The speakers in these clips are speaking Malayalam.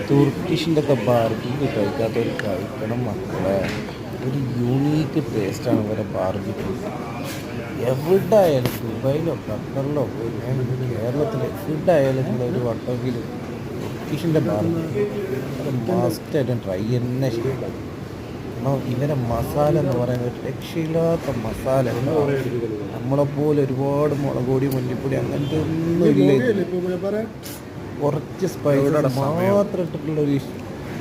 തുർക്കിഷിൻ്റെ ഒക്കെ ബാർബിക്യൂ കഴിക്കാത്തവർ കഴിക്കണം മക്കളെ. ഒരു യൂണീക്ക് ടേസ്റ്റാണ് ഇവരെ ബാർബിക്യൂ. എവിടെ ആയാലും ദുബായിലോ ഖത്തറിലോ കേരളത്തിൽ എവിടെയായാലും നിങ്ങൾ ഒരു വട്ടമെങ്കിലും തുർക്കിഷിൻ്റെ ബാർബിക്യൂ അത് മസ്റ്റായിട്ടും ട്രൈ തന്നെ ചെയ്യണം. കാരണം ഇവരെ മസാല എന്ന് പറയുന്നത് ഒരു രക്ഷയില്ലാത്ത മസാല. നമ്മളെപ്പോലെ ഒരുപാട് മുളക് പൊടി മല്ലിപ്പൊടി അങ്ങനത്തെ ഒന്നും ഇല്ല. കുറച്ച് സ്പൈസസ് മാത്രം ഇട്ടിട്ടുള്ളൊരു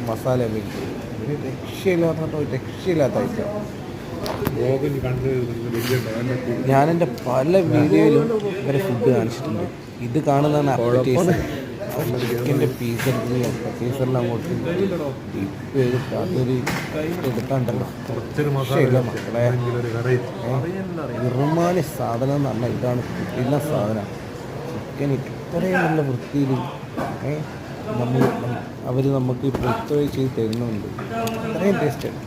മസാല കഴിക്കും. ഒരു രക്ഷയില്ലാത്ത ഐറ്റം. ഞാനെൻ്റെ പല വീഡിയോയിലും ഇവരെ ഫുഡ് കാണിച്ചിട്ടുണ്ട്. ഇത് കാണുന്നതാണ് അപ്പറ്റൈസർ. ചിക്കൻ്റെ പീസ് അപ്പറ്റൈസറിൽ അങ്ങോട്ട് ഡിപ്പ് ചെയ്തിട്ട് അതൊരു എടുക്കാണ്ടല്ലോ. രക്ഷയില്ല മക്കളെ. ഇറുമാനി സാധനം എന്ന് പറഞ്ഞാൽ ഇതാണ് കിട്ടുന്ന സാധനം. ചിക്കൻ ഇത്രയും നല്ല വൃത്തിയിൽ അവർ നമുക്ക് പ്രിപ്പയർ ചെയ്ത് തരുന്നുണ്ട്. അത്രയും ടേസ്റ്റാണ്.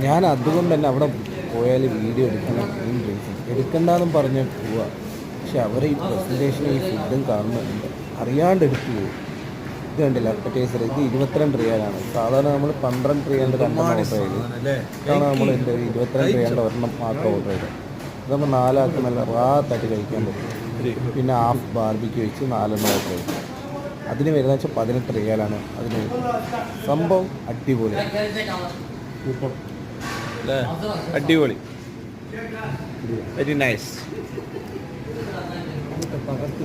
ഞാൻ അതുകൊണ്ട് തന്നെ അവിടെ പോയാൽ വീഡിയോ എടുക്കണം എടുക്കണ്ടെന്നും പറഞ്ഞ് പോവുക. പക്ഷെ അവർ ഈ പ്രസൻറ്റേഷനും ഈ ഫുഡും കാണുന്നുണ്ട്, അറിയാണ്ട് എടുത്തു പോകും. ഇത് കണ്ടില്ല അപ്പറ്റൈസർ. ഇത് 22 റിയാലാണ്. സാധാരണ നമ്മൾ 12 റിയാലിൻ്റെ 2 ഓർഡർ ചെയ്തു. ഇതാണ് നമ്മൾ 22 റിയാലിൻ്റെ ഒരെണ്ണം മാത്രം ഓർഡർ ചെയ്തത്. ഇത് നമ്മൾ 4 ആൾക്ക് നല്ല റാത്തായിട്ട് കഴിക്കാൻ പറ്റും. പിന്നെ ഹാഫ് ബാർബിക്യൂ വെച്ച് 4 ഓർഡർ ചെയ്തു. അതിന് വരുന്നത് വെച്ചാൽ 18 റിയാലാണ്. അതിന് സംഭവം അടിപൊളി, അടിപൊളി, വെരി നൈസ്.